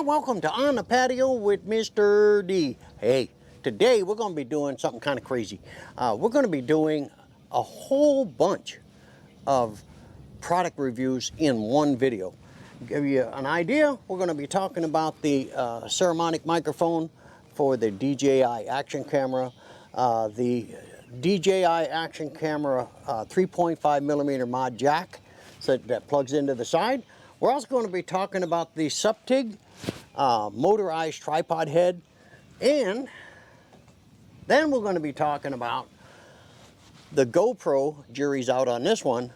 welcome to On the Patio with Mr. D. Hey, today we're going to be doing something kind of crazy. We're going to be doing a whole bunch of product reviews in one video. Give you an idea, we're going to be talking about the Saramonic microphone for the DJI Action camera, the DJI Action camera 3.5 millimeter mod jack that plugs into the side. We're also going to be talking about the Suptig motorized tripod head, and then we're going to be talking about the GoPro, jury's out on this one,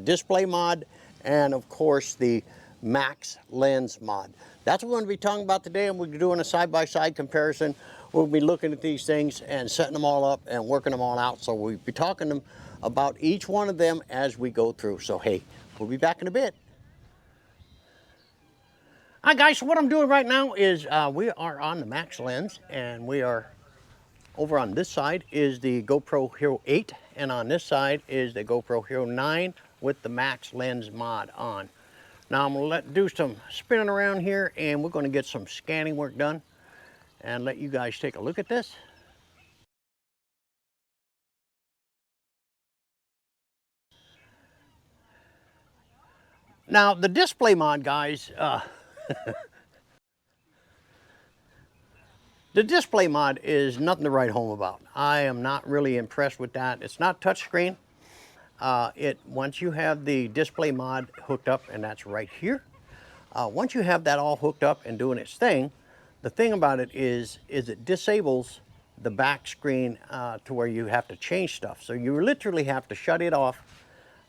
display mod, and of course the max lens mod. That's what we're going to be talking about today, and we're doing a side-by-side comparison. We'll be looking at these things and setting them all up and working them all out. So we'll be talking about each one of them as we go through. So hey, we'll be back in a bit. Hi guys, so what I'm doing right now is we are on the max lens, and we are over on this side is the GoPro Hero 8, and on this side is the GoPro Hero 9 with the max lens mod on. Now I'm going to do some spinning around here, and we're going to get some scanning work done and let you guys take a look at this. Now the display mod, guys, the display mod is nothing to write home about. I am not really impressed with that. It's not touchscreen. Once you have the display mod hooked up, and that's right here, once you have that all hooked up and doing its thing, the thing about it is it disables the back screen to where you have to change stuff. So you literally have to shut it off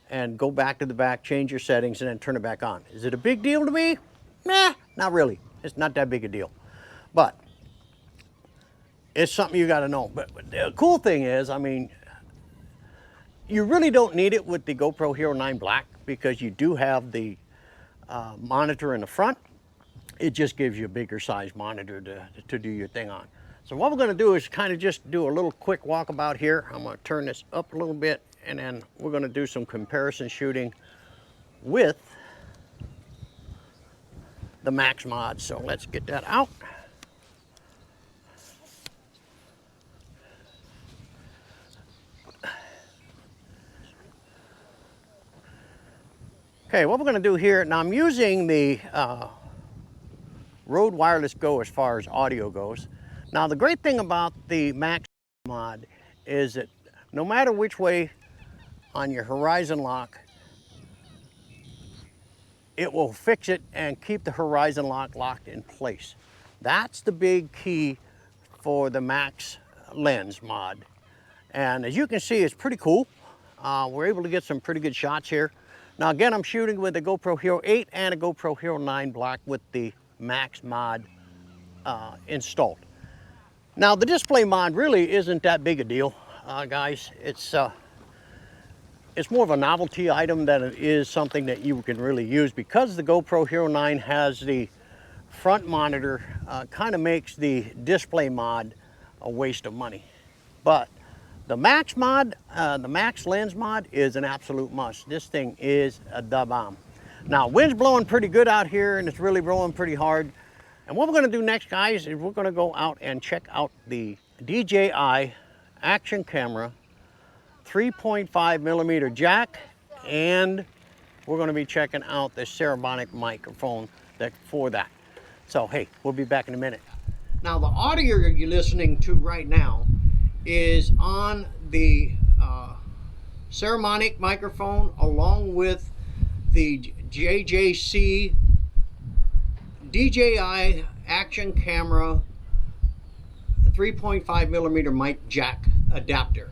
and go back to the back, change your settings, and then turn it back on. Is it a big deal to me? Nah, not really. It's not that big a deal. But it's something you got to know. But the cool thing is, I mean, you really don't need it with the GoPro Hero 9 Black, because you do have the monitor in the front. It just gives you a bigger size monitor to do your thing on. So what we're going to do is kind of just do a little quick walkabout here. I'm going to turn this up a little bit, and then we're going to do some comparison shooting with the max mod. So let's get that out. Okay, what we're going to do here, now I'm using the Rode Wireless Go as far as audio goes. Now the great thing about the max mod is that no matter which way on your horizon lock, it will fix it and keep the horizon lock locked in place. That's the big key for the max lens mod. And as you can see, it's pretty cool. We're able to get some pretty good shots here. Now again, I'm shooting with the GoPro Hero 8 and a GoPro Hero 9 Black with the max mod installed. Now the display mod really isn't that big a deal, guys. It's more of a novelty item than it is something that you can really use, because the GoPro Hero 9 has the front monitor. Kind of makes the display mod a waste of money. But the max mod, the max lens mod, is an absolute must. This thing is the bomb. Now wind's blowing pretty good out here, and it's really blowing pretty hard. And what we're going to do next, guys, is we're going to go out and check out the DJI Action camera 3.5 millimeter jack, and we're going to be checking out the Saramonic microphone for that. So hey, we'll be back in a minute. Now the audio you're listening to right now is on the Saramonic microphone, along with the JJC DJI Action camera 3.5 millimeter mic jack adapter.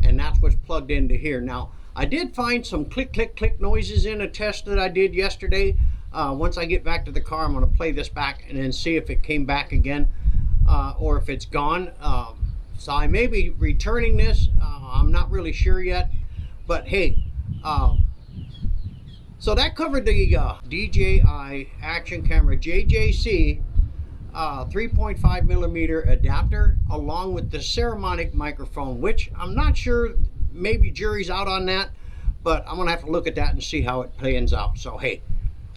And that's what's plugged into here. Now, I did find some click, click, click noises in a test that I did yesterday. Once I get back to the car, I'm going to play this back and then see if it came back again or if it's gone. So I may be returning this. I'm not really sure yet. But hey, so that covered the DJI Action camera JJC 3.5 millimeter adapter, along with the Saramonic microphone, which I'm not sure, maybe jury's out on that, but I'm gonna have to look at that and see how it pans out. So hey,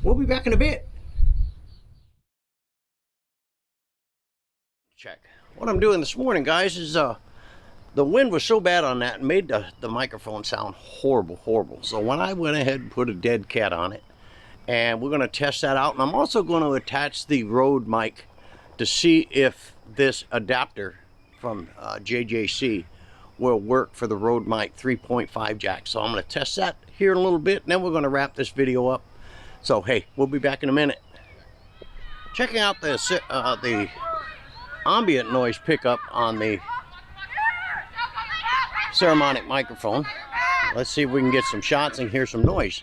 we'll be back in a bit. check. What I'm doing this morning, guys, is the wind was so bad on that and made the microphone sound horrible. So when I went ahead and put a dead cat on it, and we're going to test that out, and I'm also going to attach the Rode mic to see if this adapter from JJC will work for the Rode mic 3.5 jack. So I'm going to test that here in a little bit, and then we're going to wrap this video up. So hey, we'll be back in a minute. Checking out the ambient noise pickup on the Saramonic microphone. Let's see if we can get some shots and hear some noise.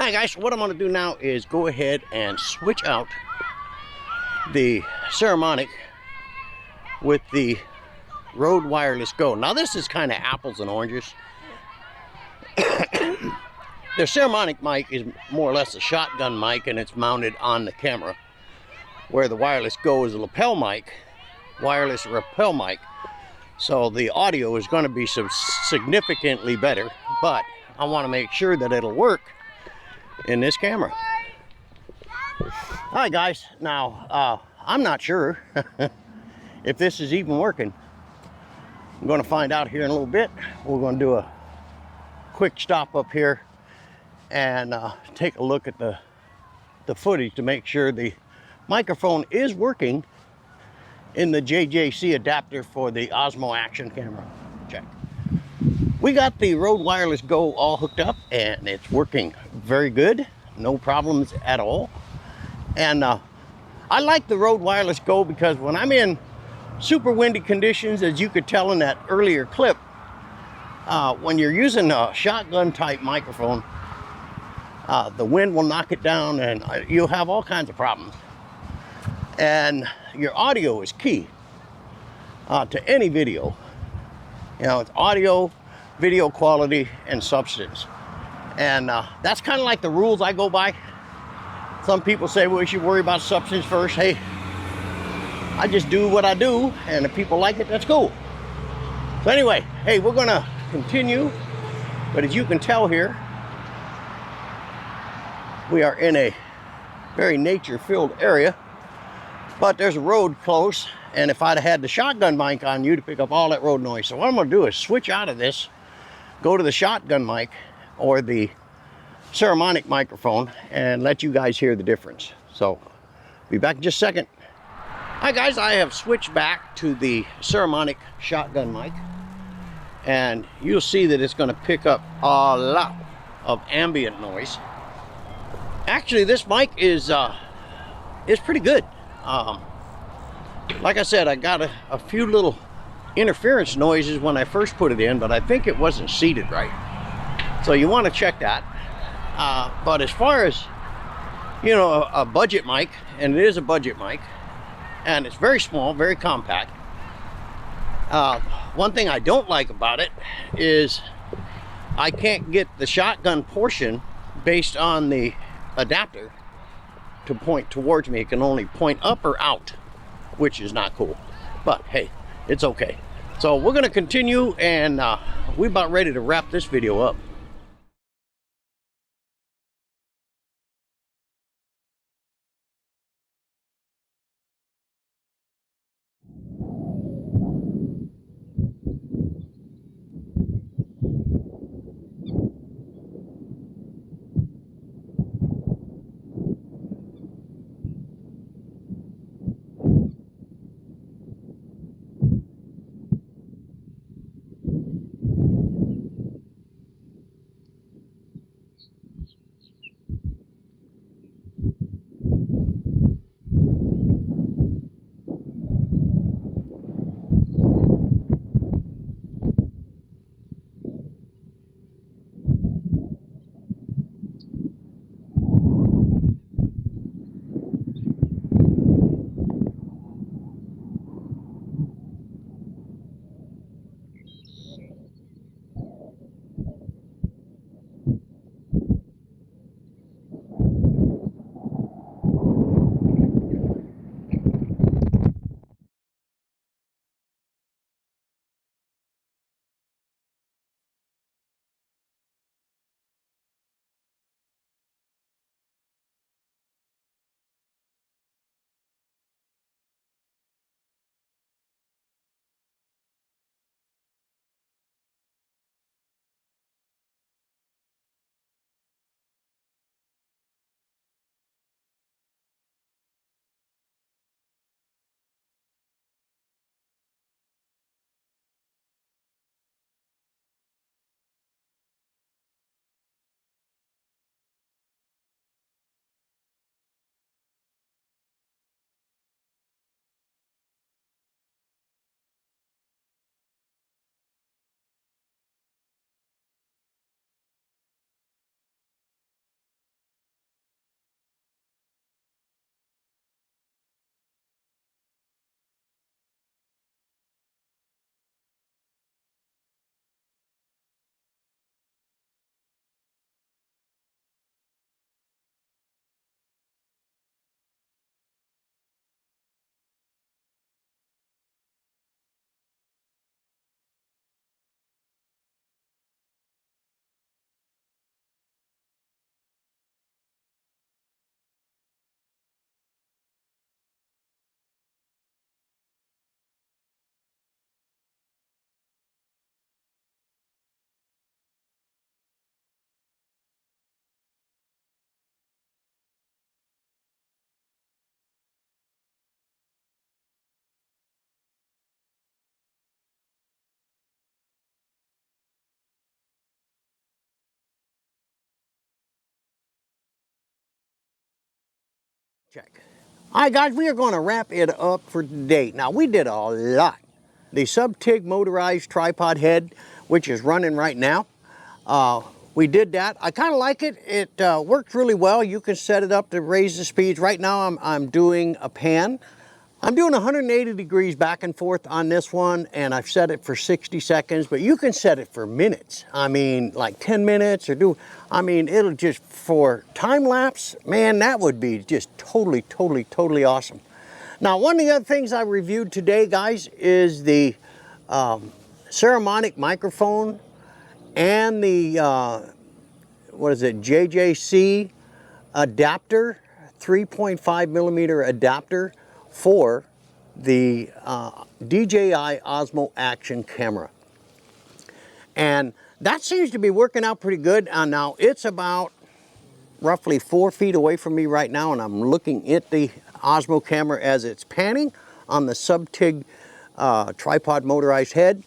Hi guys, what I'm going to do now is go ahead and switch out the Saramonic with the Rode Wireless Go. Now this is kind of apples and oranges. The Saramonic mic is more or less a shotgun mic, and it's mounted on the camera, where the Wireless Go is a lapel mic, wireless lapel mic. So the audio is going to be significantly better, but I want to make sure that it'll work in this camera. Hi guys, now I'm not sure if this is even working. I'm going to find out here in a little bit. We're going to do a quick stop up here and take a look at the footage to make sure the microphone is working in the JJC adapter for the Osmo Action camera. Check. We got the Rode Wireless Go all hooked up, and it's working very good. No problems at all. And I like the Rode Wireless Go because when I'm in super windy conditions, as you could tell in that earlier clip, when you're using a shotgun type microphone, the wind will knock it down and you'll have all kinds of problems. And your audio is key to any video. You know, it's audio, video quality, and substance. And that's kind of like the rules I go by. Some people say, well, we should worry about substance first. Hey, I just do what I do, and if people like it, that's cool. So anyway, hey, we're gonna continue, but as you can tell here, we are in a very nature-filled area, but there's a road close, and if I'd had the shotgun mic on you to pick up all that road noise. So what I'm gonna do is switch out of this, go to the shotgun mic or the Saramonic microphone, and let you guys hear the difference. So be back in just a second. Hi guys, I have switched back to the Saramonic shotgun mic, and you'll see that it's going to pick up a lot of ambient noise. Actually, this mic is pretty good. Like I said, I got a few little interference noises when I first put it in, but I think it wasn't seated right. So you want to check that. But as far as, you know, a budget mic, and it is a budget mic, and it's very small, very compact. One thing I don't like about it is I can't get the shotgun portion based on the adapter to point towards me. It can only point up or out, which is not cool. But hey, it's okay. So we're going to continue, and we're about ready to wrap this video up. Check. All right, guys, we are going to wrap it up for today. Now, we did a lot. The Suptig motorized tripod head, which is running right now. We did that. I kind of like it. It works really well. You can set it up to raise the speeds. Right now, I'm doing a pan. I'm doing 180 degrees back and forth on this one, and I've set it for 60 seconds, but you can set it for minutes. I mean, like 10 minutes or it'll just, for time lapse, man, that would be just totally, totally, totally awesome. Now, one of the other things I reviewed today, guys, is the Saramonic microphone and the, JJC adapter, 3.5 millimeter adapter for the DJI Osmo Action camera. And that seems to be working out pretty good. Now, it's about roughly 4 feet away from me right now, and I'm looking at the Osmo camera as it's panning on the Suptig tripod motorized head.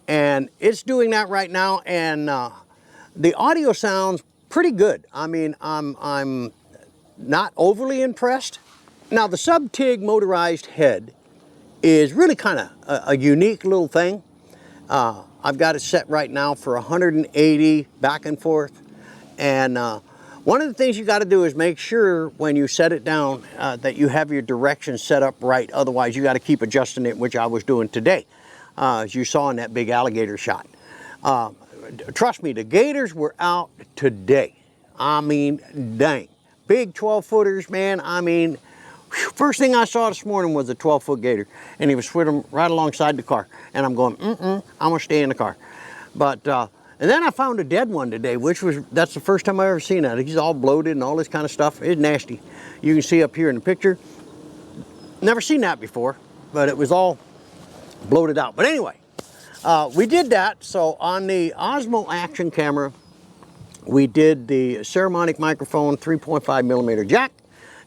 And it's doing that right now, and the audio sounds pretty good. I mean, I'm not overly impressed. Now, the Suptig motorized head is really kind of a unique little thing. I've got it set right now for 180 back and forth. And one of the things you got to do is make sure when you set it down that you have your direction set up right. Otherwise, you got to keep adjusting it, which I was doing today, as you saw in that big alligator shot. Trust me, the gators were out today. I mean, dang. Big 12-footers, man. I mean, first thing I saw this morning was a 12-foot gator, and he was swimming right alongside the car. And I'm going, I'm gonna stay in the car. But, and then I found a dead one today, that's the first time I ever seen that. He's all bloated and all this kind of stuff. It's nasty. You can see up here in the picture. Never seen that before, but it was all bloated out. But anyway, we did that. So on the Osmo Action camera, we did the Saramonic microphone 3.5 millimeter jack,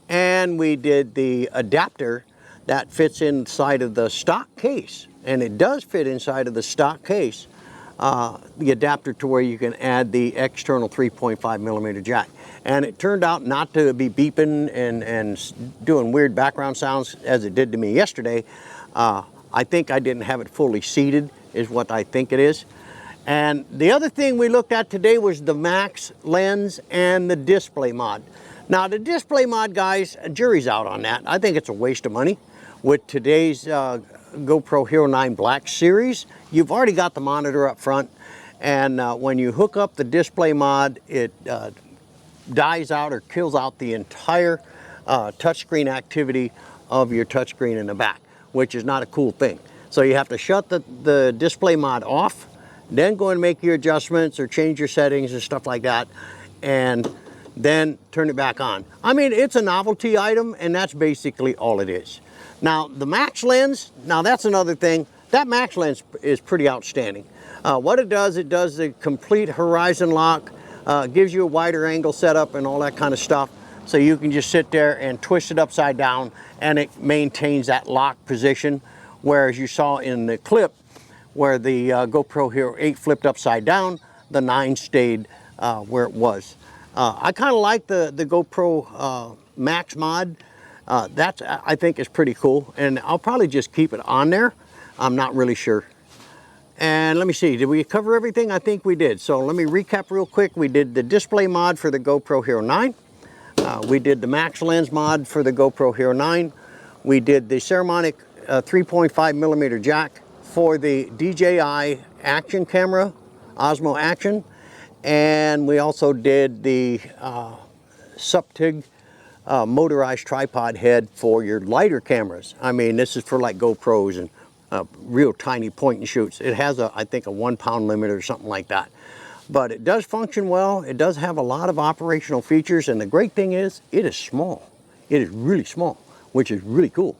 and we did the adapter that fits inside of the stock case. And it does fit inside of the stock case, the adapter to where you can add the external 3.5 millimeter jack. And it turned out not to be beeping and doing weird background sounds as it did to me yesterday. I think I didn't have it fully seated, is what I think it is. And the other thing we looked at today was the max lens and the display mod. Now, the display mod, guys, jury's out on that. I think it's a waste of money. With today's GoPro Hero 9 Black Series, you've already got the monitor up front, and when you hook up the display mod, it dies out or kills out the entire touchscreen activity of your touchscreen in the back, which is not a cool thing. So you have to shut the display mod off, then go and make your adjustments or change your settings and stuff like that, and then turn it back on. I mean, it's a novelty item, and that's basically all it is. Now, the max lens, now that's another thing. That max lens is pretty outstanding. What it does the complete horizon lock, gives you a wider angle setup and all that kind of stuff. So you can just sit there and twist it upside down, and it maintains that lock position. Whereas you saw in the clip where the GoPro Hero 8 flipped upside down, the 9 stayed where it was. I kind of like the GoPro Max mod. That I think is pretty cool, and I'll probably just keep it on there. I'm not really sure. And let me see, did we cover everything? I think we did. So let me recap real quick. We did the display mod for the GoPro Hero 9. We did the Max Lens mod for the GoPro Hero 9. We did the Saramonic 3.5 millimeter jack for the DJI Action camera, Osmo Action. And we also did the Suptig motorized tripod head for your lighter cameras. I mean, this is for like GoPros and real tiny point and shoots. It has I think a 1 pound limit or something like that. But it does function well. It does have a lot of operational features, and the great thing is it is small. It is really small, which is really cool.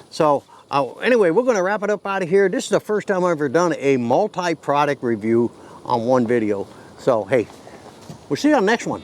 So anyway, we're going to wrap it up out of here. This is the first time I've ever done a multi-product review on one video. So hey, we'll see you on the next one.